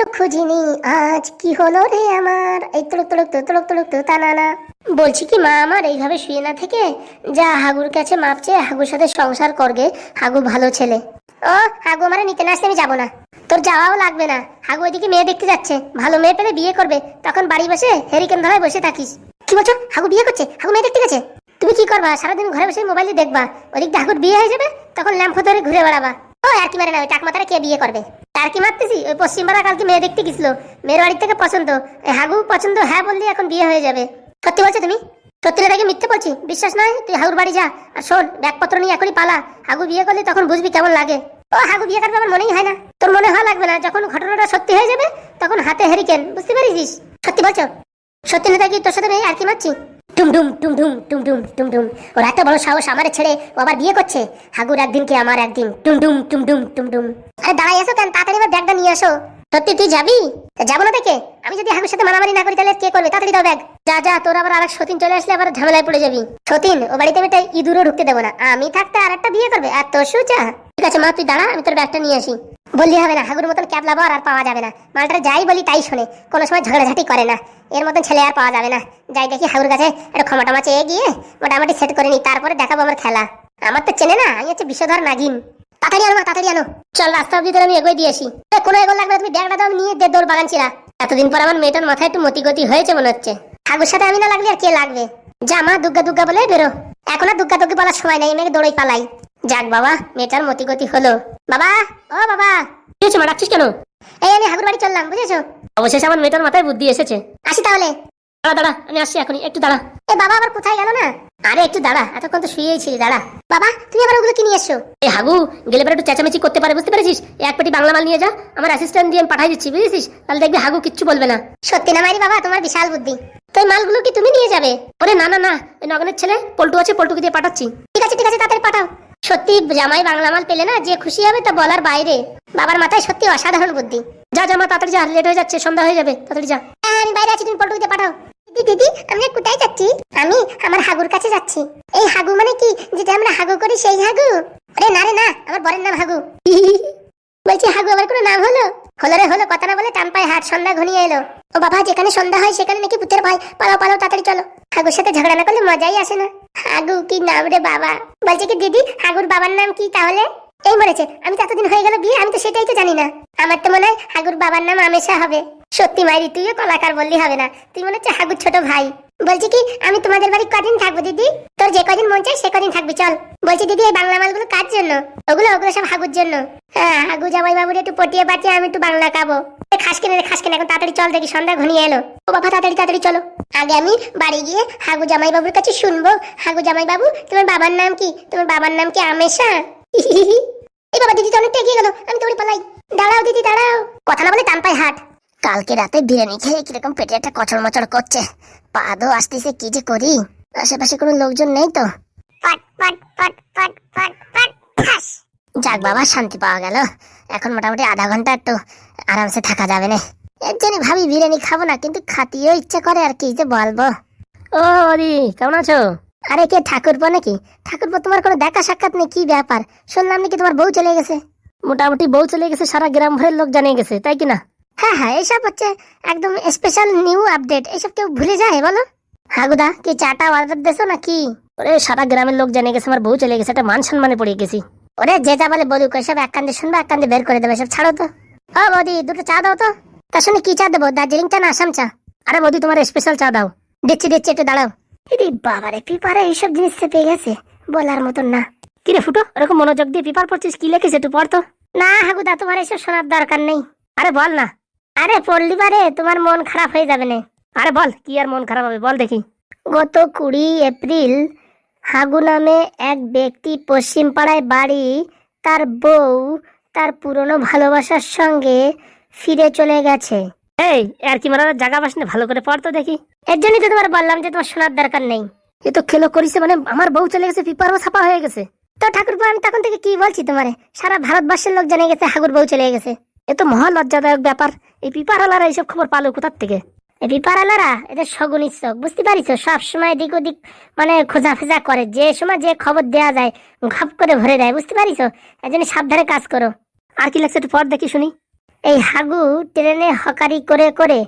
তো খুঁজিনি আজ কি হলো রে আমার, এই তুলুক তুলুক তো তুলুক তুলুক তো তা না। বলছি কি মা, আমার এইভাবে শুয়ে না থেকে যা হাগুর কাছে মাপ চেয়ে হাগুর সাথে সংসার করবে। হাগু ভালো ছেলে। ও হাগু আমার নিতে না আসতে আমি যাবো না, তোর যাওয়াও লাগবে না। হাগু ওইদিকে মেয়ে দেখতে যাচ্ছে, ভালো মেয়ে পেলে বিয়ে করবে, তখন বাড়ি বসে হেরিকেন ধরায় বসে থাকিস। কি বলছো? হাগু বিয়ে করছে? হাগু মেয়ে দেখতে গেছে? তুমি কি করবা? সারাদিন ঘরে বসে মোবাইলে দেখবা, ওদিক দিয়ে হাগুর বিয়ে হয়ে যাবে, তখন ল্যাম্প ধরে ঘুরে বেড়াবা। ও আর কি মারে না, ওই টাকমাতারে কে বিয়ে করবে? আর কি মারতেছি? ওই পশ্চিমপাড়া কালকে মেয়ে দেখতে গেছিল, মেয়ের বাড়ির থেকে পছন্দ, হাগু পছন্দ হ্যাঁ বললি এখন বিয়ে হয়ে যাবে। সত্যি বলছো তুমি? সত্যি নাকি মিথ্যে বলছি? বিশ্বাস নয় তুই হাগুর বাড়ি যা, আর শোন ব্যাগপত্র নিয়ে এখনই পালা। হাগু বিয়ে করলে তখন বুঝবি কেমন লাগে। ও হাগু বিয়ে করবে আমার মনেই হয় না। তোর মনে হওয়া লাগবে না, যখন ঘটনাটা সত্যি হয়ে যাবে তখন হাতে হেরিকেন, বুঝতে পারিস? সত্যি বলছো? সত্যি না কি তোর সাথে মেয়ে আর কি মারছি? টুমটুম টুমটুম টুমটুম টুমটুম, ওর এত বড় সাহস আমারে ছেড়ে ও আবার বিয়ে করছে। হাগুর একদিন কি আমার একদিন। টুমটুম টুমটুম টুমটুম। আরে দাঁড়াই আসো কেন, তাড়াতাড়ি আমার ব্যাগটা নিয়ে আসো। সত্যি তুই যাবি? যাবো না দেখে? আমি যদি হাগুর সাথে মারামারি না করি তাহলে কে করবে? তাড়াতাড়ি দাও ব্যাগ। যা যা, তোর আবার আরেক সতীন চলে আসলে আবার ঝামেলায় পড়ে যাবি। সতীন ও বাড়িতে আমি একটা ইঁদুরও ঢুকতে দেবো না, আমি থাকতে আর একটা বিয়ে করবে? আর তোর সুচা? ঠিক আছে মা তুই দাঁড়া, আমি তোর ব্যাগটা নিয়ে আসি। বললি হবে না, হাগুর মতন ক্যাবলা বর আর পাওয়া যাবে না। মালটা যাই বলি তাই শোনে, কোনো সময় ঝগড়াঝাটি করে না। এর মতন ছেলে আর পাওয়া যাবে না। যাই দেখি হাগুর কাছে একটা ক্ষমা টমা চেয়ে গিয়ে মোটামুটি সেট করে নি, তারপরে দেখাবো আমার খেলা। আমার তো চেনে না, আমি হচ্ছে বিষধর নাগিন। তাড়াতাড়ি আনো মা, তাড়াতাড়ি আনো। চল রাস্তা অব্দি আমি এগোয় দিয়ে আসি। কোনো এগোল লাগবে, তুমি ব্যাগটা দাও, নিয়ে দে দৌড় বাগান চিরা। এতদিন পর আমার মেয়েটার মাথায় একটু মতিগতি হয়েছে মনে হচ্ছে। হাগুর সাথে আমি না লাগলে আর কে লাগবে? যা মা, দুগ্গা দুগ্গা বলে বেরো। এখন আর দুগ্গা দুগ্গি বলার সময় নেই, মেয়েকে দৌড়ই পালাই। যাক বাবা, মেয়েটার মতিগতি হলো। বাবা, ও বাবা। কি হয়েছে মা, ডাকছিস কেন? এই আমি হাগুর বাড়ি চললাম, বুঝেছো? অবশেষে আমার মেয়েটার মাথায় বুদ্ধি এসেছে। আসি তাহলে। দাঁড়া দাঁড়া, আমি আসছি এখনই, একটু দাঁড়া। এ বাবা আবার কোথায় গেল না? আরে একটু দাঁড়া, এতক্ষণ তো শুয়েই ছিলি, দাঁড়া। বাবা তুমি আবার ওগুলো কি নিয়ে এসছো? এই হাগু গেলে পরে একটু চেঁচামেচি করতে পারে, বুঝতে পেরেছিস? এক পেটি বাংলা মাল নিয়ে যা, আমার অ্যাসিস্ট্যান্ট দিয়ে পাঠাই দিচ্ছি, বুঝেছিস? তাহলে দেখবি হাগু কিচ্ছু বলবে না। সত্যি না মাইরি বাবা, তোমার বিশাল বুদ্ধি। তো এই মালগুলো কি তুমি নিয়ে যাবে? ওরে না না না, এই নগনের ছেলে পল্টু আছে, পল্টুকে দিয়ে পাঠাচ্ছি। ঠিক আছে ঠিক আছে, তাড়াতাড়ি পাঠাও। সত্যি জামাই বাংলা মাল পেলে না যে খুশি হবে তা বলার বাইরে। বাবার মাথায় সত্যি অসাধারণ বুদ্ধি। যা যা মা, তাড়াতাড়ি যা, লেট হয়ে যাচ্ছে, সন্ধ্যা হয়ে যাবে, তাড়াতাড়ি যা। আমি বাইরে আছি, তুমি পল্টুকে দিয়ে পাঠাও। দিদি দিদি, আমরা কোথায় যাচ্ছি? আমি আমার হাগুর কাছে যাচ্ছি। এই হাগু মানে কি, যেটা আমরা হাগু করি সেই হাগু? আরে না রে না, আমার বরের নাম হাগু। বলছি হাগু আবার কোনো নাম হলো? হলো রে হলো, কথা না বলে টান পায় হাট, সন্ধ্যা ঘনিয়ে এলো। ও বাবা, যেখানে সন্ধ্যা হয় সেখানে নাকি ভূতের ভয়। পালাও পালাও, তাড়াতাড়ি চলো। হাগুর সাথে ঝগড়া না করলে মজাই আসে না। হাগু কি নাম রে বাবা? বলছে কি দিদি, হাগুর বাবার নাম কি তাহলে? এই মরেছে, আমি তো এতদিন হয়ে গেল বিয়ে, আমি তো সেটাই তো জানি না। আমার তো মনে হয় হাগুর বাবার নাম আমেশা হবে। সত্যি মাইরি, তুইও কলাকার বললি হবে না, তুই মনে হচ্ছে হাগুর ছোট ভাই। বলছি কি, আমি তোমাদের বাড়ি কদিন থাকবো দিদি? তোর যে কদিন মন চাই সে কদিন থাকবি, চল। বলছি দিদি, এই বাংলা মালগুলো কার জন্য? ওগুলো ওগুলো সব হাগুর জন্য। হ্যাঁ, হাগু জামাই বাবুর একটু পটিয়ে পাঠিয়ে আমি একটু বাংলা খাবো। খাস কেনে রে, খাস কেনে, এখন তাড়াতাড়ি চল, দেখি সন্ধ্যা ঘনিয়ে এলো। ও বাবা তাড়াতাড়ি তাড়াতাড়ি চলো। আগে আমি বাড়ি গিয়ে হাগু জামাই বাবুর কাছে শুনবো, হাগু জামাই বাবু তোমার বাবার নাম কি? তোমার বাবার নাম কি আমেশা? এই বাবা, দিদি তো অনেকটা এগিয়ে গেল, আমি দৌড়ে পালাই। দাঁড়াও দিদি দাঁড়াও, কথা না বলে টান পায় হাট। কালকে রাতে বিরিয়ানি খেয়ে কিরকম পেটে একটা কচড় মচড় করছে, পা দো আসতেছে, কি যে করি। আশেপাশে কোনো লোকজন নেই তো। পট পট পট পট পট পট ঠাস। যাক বাবা, শান্তি পাওয়া গেল। এখন মোটামুটি আধা ঘন্টা একটু আরামসে থাকা যাবে না। এর জন্য ভাবি বিরিয়ানি খাবো না, কিন্তু খাতিও ইচ্ছা করে, আর কি যে বলবো। ও দি, কেমন আছো? আরে কে, ঠাকুরপো নাকি? ঠাকুরপো, তোমার কোনো দেখা সাক্ষাৎ নেই, কি ব্যাপার? শুনলাম নাকি তোমার বউ চলে গেছে। মোটামুটি বউ চলে গেছে, সারা গ্রাম ভরের লোক জানিয়ে গেছে, তাই কিনা? হ্যাঁ হ্যাঁ, এইসব হচ্ছে একদম স্পেশাল নিউ আপডেট, এইসব কেউ ভুলে যায় বলো? হাগুদা কি চাটা অর্ডার দেছো নাকি? ওরে সারা গ্রামের লোক জেনে গেছে আমার বউ চলে গেছে, একটা মান সম্মানে পড়ে গেছি। ওরে যে যা বলে বলুক, সব এক কান্দে শুনবে এক কান্দে বের করে দেবে, সব ছাড়ো তো। ও বৌদি, দুটো চা দাও তো। তার সঙ্গে কি চা দেবো, দার্জিলিং চা না আসাম চা? আরে বৌদি, তোমার স্পেশাল চা দাও। দিচ্ছি দিচ্ছি, একটু দাঁড়াও। দিদি বাবারে, পেপারে এইসব জিনিস পেয়ে গেছে, বলার মতন না। কিরে ফুটো, এরকম মনোযোগ দিয়ে পেপার পড়ছিস, কি লিখেছে একটু পড় তো। না হাগুদা, তোমার এসব শোনার দরকার নেই। আরে বল না। আরে পড়লি পারে তোমার মন খারাপ হয়ে যাবে না। আরে বল, কি আর মন খারাপ হবে, বল দেখি। গত 20 এপ্রিল হাগু নামে এক ব্যক্তি পশ্চিম পাড়ায় বাড়ি, তার বউ তার পুরনো ভালোবাসার সঙ্গে ফিরে চলে গেছে। এই আর কি মারার জায়গা পাস না, ভালো করে পড় তো দেখি। এর জন্যই তো তোমার বললাম যে তোমার শোনার দরকার নেই। এ তো খেলো করিছে, মানে আমার বউ চলে গেছে, পেপারও ছাপা হয়ে গেছে। তো ঠাকুরপো, আমি তখন থেকে কি বলছি তোমারে, সারা ভারতবর্ষের লোক জেনে গেছে হাগুর বউ চলে গেছে। এ তো মহা লজ্জাদায়ক ব্যাপার। এই পেপারওয়ালারা এইসব খবর পালো কোথার থেকে? এই পেপারওয়ালারা এদের শগুনির চোখ, বুঝতে পারিস? সব সময় এদিক ওদিক মানে খোঁজা ফেজা করে, যে সময় যে খবর দেয়া যায় ঘপ করে ভরে দেয়, বুঝতে পারিস? এর জন্য সাবধানে কাজ করো। আর কি লাগছে একটু পর দেখি শুনি। এই হাগু ট্রেনে হকারি করে করে